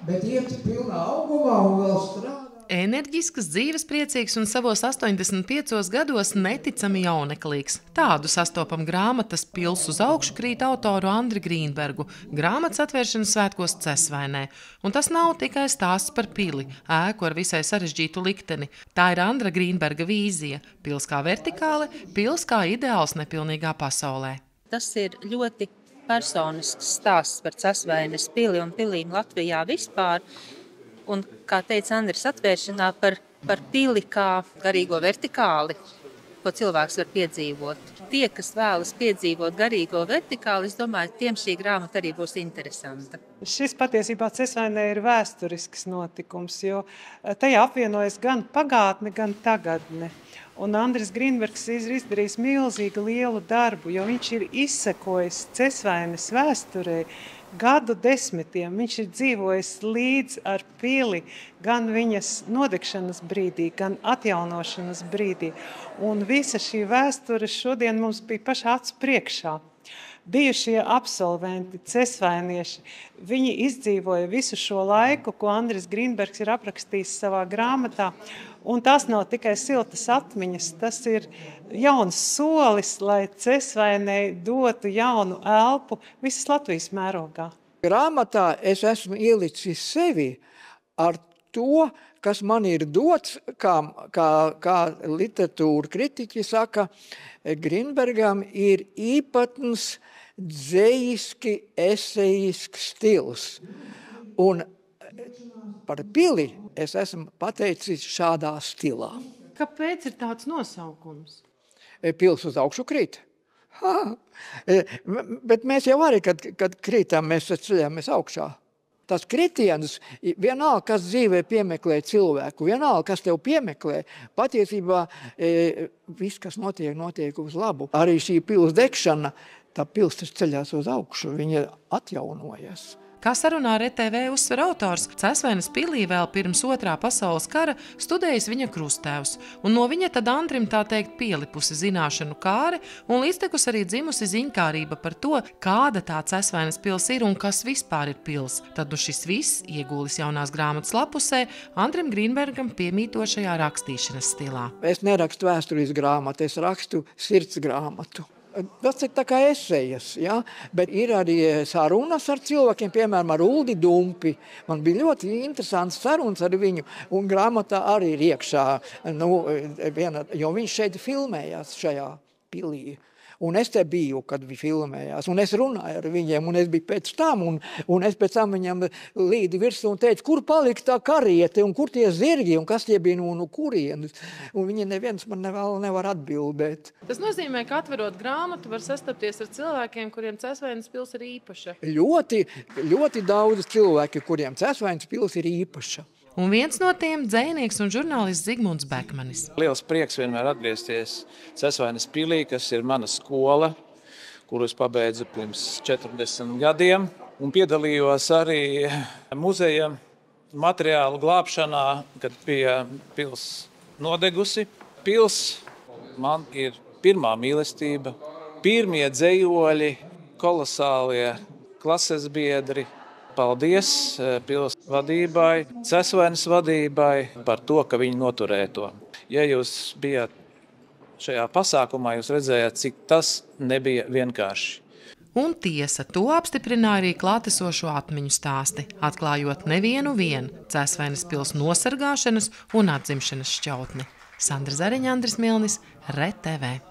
Bet iet pilnā augumā un vēl strādā. Enerģisks, dzīvespriecīgs un savos 85 gados neticami jauneklīgs. Tādu sastopam grāmatas Pils uz augšu krīt autoru Andri Grīnbergu grāmatas atvēršanas svētkos Cesvainē. Un tas nav tikai stāsts par pili, ēku ar visai sarežģītu likteni. Tā ir Andra Grīnberga vīzija – pils kā vertikāle, pils kā ideāls nepilnīgā pasaulē. Tas ir ļoti personisks stāsts par Cesvainas pili un pilīm Latvijā vispār. Un, kā teica Andris atvēršanā, par pili kā garīgo vertikāli, ko cilvēks var piedzīvot. Tie, kas vēlas piedzīvot garīgo vertikāli, es domāju, tiem šī grāmata arī būs interesanta. Šis patiesībā Cesvainē ir vēsturisks notikums, jo tajā apvienojas gan pagātne, gan tagadne. Un Andris Grīnbergs ir izdarījis milzīgi lielu darbu, jo viņš ir izsekojis Cesvainas vēsturē gadu desmitiem. Viņš ir dzīvojis līdz ar pili gan viņas nodegšanas brīdī, gan atjaunošanas brīdī. Un visa šī vēsture šodien mums bija pašā acu priekšā. Bijušie absolventi, cesvainieši, viņi izdzīvoja visu šo laiku, ko Andris Grīnbergs ir aprakstījis savā grāmatā. Un tas nav tikai siltas atmiņas, tas ir jauns solis, lai Cesvainei dotu jaunu elpu visas Latvijas mērogā. Grāmatā es esmu ielicis sevi ar to, kas man ir dots, kā literatūra kritiķi saka, Grīnbergam ir īpatns dzejiski esejisks stils. Un par pili es esmu pateicis šādā stilā. Kāpēc ir tāds nosaukums? Pils uz augšu krīt. Bet mēs jau arī, kad krītam, mēs ceļamies augšā. Tas kritiens, vienalga, kas dzīvē piemeklē cilvēku, vienalga, kas tev piemeklē, patiesībā viss, kas notiek uz labu. Arī šī pils degšana, tā pils tas ceļās uz augšu, viņa atjaunojas. Kā sarunā ar RTV uzsver autors, Cesvainas pilī vēl pirms Otrā pasaules kara studējis viņa krustēvs, un no viņa tad Andrim tā teikt pielipusi zināšanu kāre, un līdztekus arī dzimusi ziņkārība par to, kāda tā Cesvainas pils ir un kas vispār ir pils. Tad nu šis viss iegulis jaunās grāmatas lapusē Andrim Grīnbergam piemītošajā rakstīšanas stilā. Es nerakstu vēsturisku grāmatu, es rakstu sirds grāmatu. Tas ir tā kā esejas, ja? Bet ir arī sarunas ar cilvēkiem, piemēram, ar Uldi Dumpi. Man bija ļoti interesants sarunas ar viņu, un grāmatā arī ir iekšā, jo viņš šeit filmējās šajā pilī. Un es te biju, kad viņi filmējās, un es runāju ar viņiem, un es biju pēc tam, un es pēc tam viņam līdi virsū un teicu, kur palika tā kariete, un kur tie zirgi, un kas tie bija no kurienes. Un viņi neviens man nevar atbildēt. Tas nozīmē, ka atverot grāmatu var sastapties ar cilvēkiem, kuriem Cesvainas pils ir īpaša. Ļoti, ļoti daudz cilvēki, kuriem Cesvainas pils ir īpaša. Un viens no tiem dzejnieks un žurnālists Zigmunds Bekmanis. Liels prieks vienmēr atgriezties Cesvainas pilī, kas ir mana skola, kuru es pabeidzu pirms 40 gadiem. Un piedalījos arī muzeja materiālu glābšanā, kad bija pils nodegusi. Pils man ir pirmā mīlestība, pirmie dzejoļi, kolosālie klases biedri. Paldies pils vadībai, Cesvainas vadībai par to, ka viņi noturēja to. Ja jūs bijāt šajā pasākumā, jūs redzējāt, cik tas nebija vienkārši. Un tiesa, to apstiprināja arī klātesošo atmiņu stāsti, atklājot nevienu Cesvainas pils nosargāšanas un atzimšanas šķautni. Sandra Zariņa, Andris Milnis, RTV.